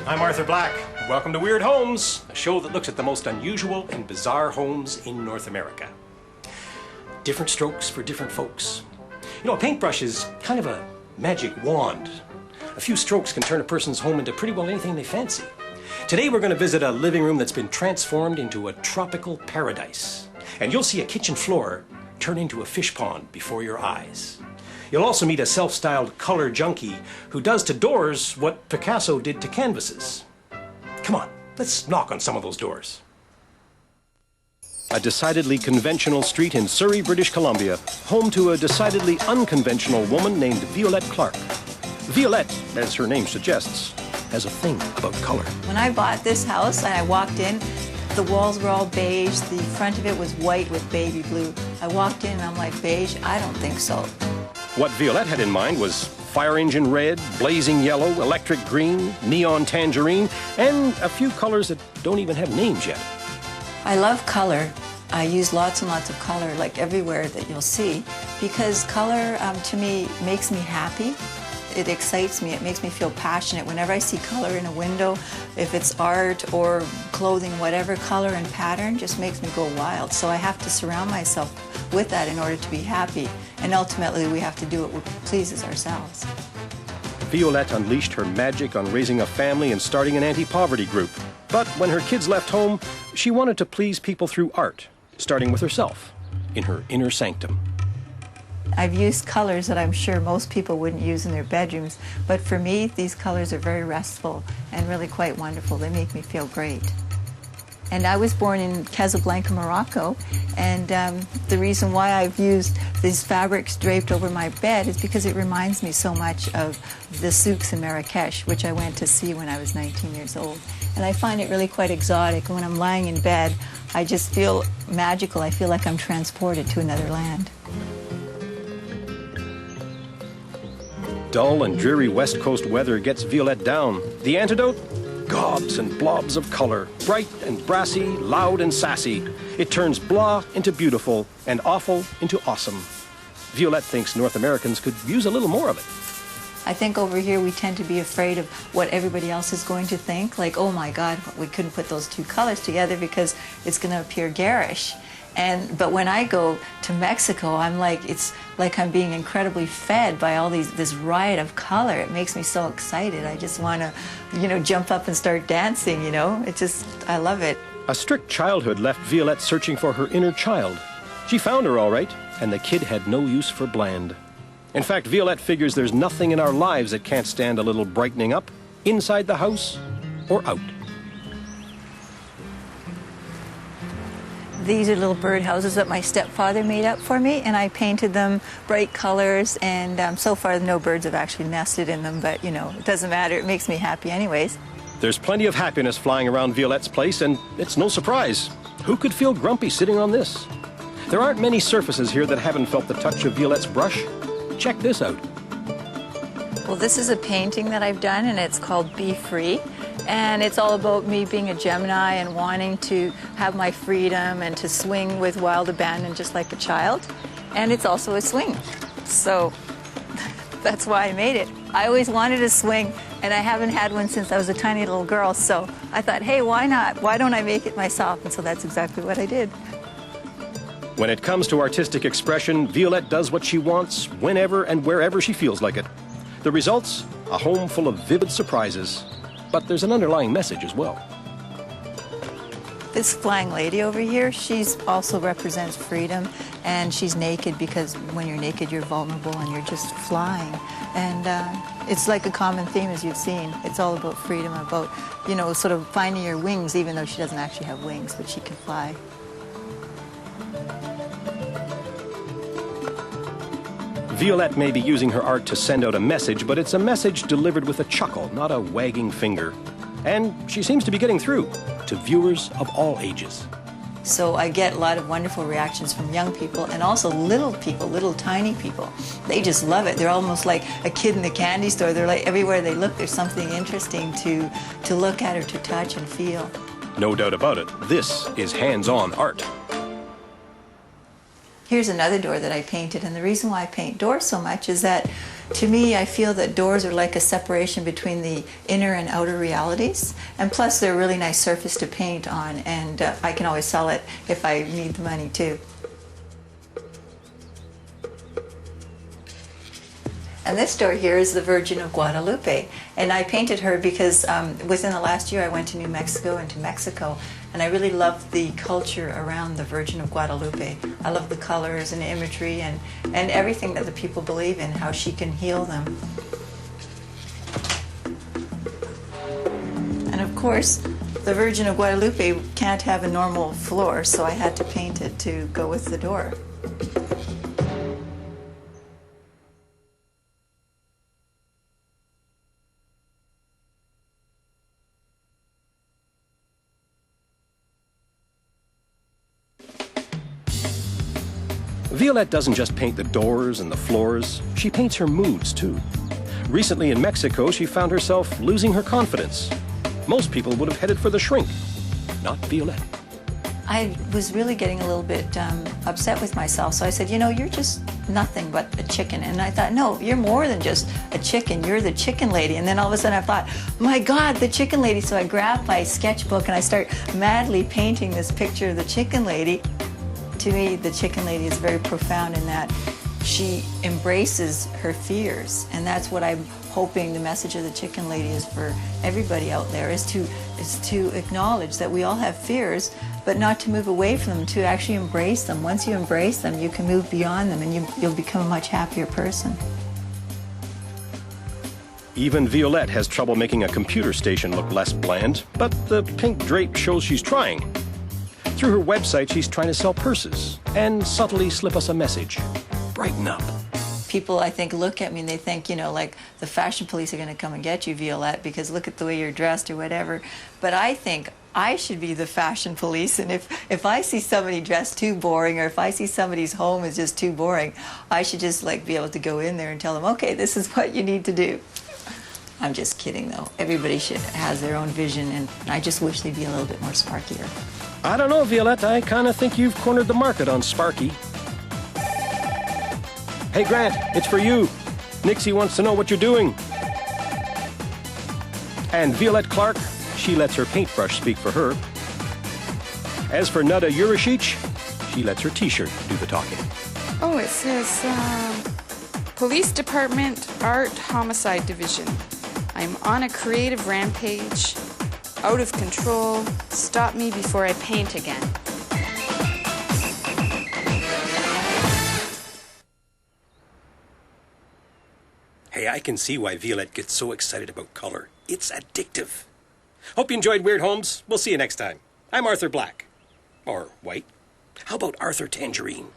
I'm Arthur Black. Welcome to Weird Homes, a show that looks at the most unusual and bizarre homes in North America. Different strokes for different folks. You know, a paintbrush is kind of a magic wand. A few strokes can turn a person's home into pretty well anything they fancy. Today we're going to visit a living room that's been transformed into a tropical paradise. And you'll see a kitchen floor turn into a fish pond before your eyes. You'll also meet a self-styled color junkie who does to doors what Picasso did to canvases. Come on, let's knock on some of those doors. A decidedly conventional street in Surrey, British Columbia, home to a decidedly unconventional woman named Violette Clark. Violette, as her name suggests, has a thing about color. When I bought this house and I walked in, the walls were all beige, the front of it was white with baby blue. I walked in and I'm like, beige? I don't think so. What Violette had in mind was fire engine red, blazing yellow, electric green, neon tangerine, and a few colors that don't even have names yet. I love color. I use lots and lots of color, like everywhere that you'll see, because color, to me, makes me happy. It excites me. It makes me feel passionate. Whenever I see color in a window, if it's art or clothing, whatever, color and pattern just makes me go wild. So I have to surround myself with that in order to be happy. And ultimately, we have to do what pleases ourselves. Violette unleashed her magic on raising a family and starting an anti-poverty group. But when her kids left home, she wanted to please people through art, starting with herself, in her inner sanctum. I've used colors that I'm sure most people wouldn't use in their bedrooms, but for me, these colors are very restful and really quite wonderful. They make me feel great. And I was born in Casablanca, Morocco, and the reason why I've used these fabrics draped over my bed is because it reminds me so much of the souks in Marrakesh, which I went to see when I was 19 years old. And I find it really quite exotic. When I'm lying in bed, I just feel magical. I feel like I'm transported to another land. Dull and dreary West Coast weather gets Violette down. The antidote? Gobs and blobs of color, bright and brassy, loud and sassy. It turns blah into beautiful and awful into awesome. Violette thinks North Americans could use a little more of it. I think over here we tend to be afraid of what everybody else is going to think. Like, oh my God, we couldn't put those two colors together because it's going to appear garish. But when I go to Mexico, it's like I'm being incredibly fed by all this riot of color. It makes me so excited. I just want to, jump up and start dancing, I love it. A strict childhood left Violette searching for her inner child. She found her all right, and the kid had no use for bland. In fact, Violette figures there's nothing in our lives that can't stand a little brightening up, inside the house or out. These are little birdhouses that my stepfather made up for me, and I painted them bright colors, and so far no birds have actually nested in them, but it doesn't matter. It makes me happy anyways. There's plenty of happiness flying around Violette's place, and it's no surprise. Who could feel grumpy sitting on this? There aren't many surfaces here that haven't felt the touch of Violette's brush. Check this out. Well, this is a painting that I've done, and it's called Be Free. And it's all about me being a Gemini and wanting to have my freedom and to swing with wild abandon just like a child. And it's also a swing. So that's why I made it. I always wanted a swing, and I haven't had one since I was a tiny little girl. So I thought, hey, why not? Why don't I make it myself? And so that's exactly what I did. When it comes to artistic expression, Violette does what she wants, whenever and wherever she feels like it. The results? A home full of vivid surprises. But there's an underlying message as well. This flying lady over here, she's also represents freedom, and she's naked because when you're naked, you're vulnerable and you're just flying. And it's like a common theme, as you've seen. It's all about freedom, about, sort of finding your wings, even though she doesn't actually have wings, but she can fly. Violette may be using her art to send out a message, but it's a message delivered with a chuckle, not a wagging finger. And she seems to be getting through to viewers of all ages. So I get a lot of wonderful reactions from young people and also little people, little tiny people. They just love it. They're almost like a kid in the candy store. They're like everywhere they look, there's something interesting to look at or to touch and feel. No doubt about it. This is hands-on art. Here's another door that I painted, and the reason why I paint doors so much is that To me, I feel that doors are like a separation between the inner and outer realities. And plus, they're a really nice surface to paint on, and I can always sell it if I need the money too. And this door here is the Virgin of Guadalupe. And I painted her because within the last year I went to New Mexico and to Mexico, and I really loved the culture around the Virgin of Guadalupe. I love the colors and imagery and everything that the people believe in, how she can heal them. And of course, the Virgin of Guadalupe can't have a normal floor, so I had to paint it to go with the door. Violette doesn't just paint the doors and the floors, she paints her moods too. Recently in Mexico, she found herself losing her confidence. Most people would have headed for the shrink, not Violette. I was really getting a little bit upset with myself, so I said, you know, you're just nothing but a chicken. And I thought, no, you're more than just a chicken, you're the chicken lady. And then all of a sudden I thought, my God, the chicken lady. So I grabbed my sketchbook and I start madly painting this picture of the chicken lady. To me, the chicken lady is very profound in that she embraces her fears, and that's what I'm hoping the message of the chicken lady is for everybody out there, is to acknowledge that we all have fears, but not to move away from them, to actually embrace them. Once you embrace them, you can move beyond them, and you'll become a much happier person. Even Violette has trouble making a computer station look less bland, but the pink drape shows she's trying. Through her website, she's trying to sell purses and subtly slip us a message. Brighten up. People, I think, look at me and they think, you know, like the fashion police are going to come and get you, Violette, because look at the way you're dressed or whatever. But I think I should be the fashion police, and if I see somebody dressed too boring, or if I see somebody's home is just too boring, I should just like be able to go in there and tell them, okay, this is what you need to do. I'm just kidding, though. Everybody has their own vision, and I just wish they'd be a little bit more sparkier. I don't know, Violette. I kind of think you've cornered the market on Sparky. Hey, Grant, it's for you. Nixie wants to know what you're doing. And Violette Clark, she lets her paintbrush speak for her. As for Nada Urashich, she lets her t-shirt do the talking. Oh, it says, Police Department, Art Homicide Division. I'm on a creative rampage. Out of control. Stop me before I paint again. Hey, I can see why Violette gets so excited about color. It's addictive. Hope you enjoyed Weird Homes. We'll see you next time. I'm Arthur Black. Or white. How about Arthur Tangerine?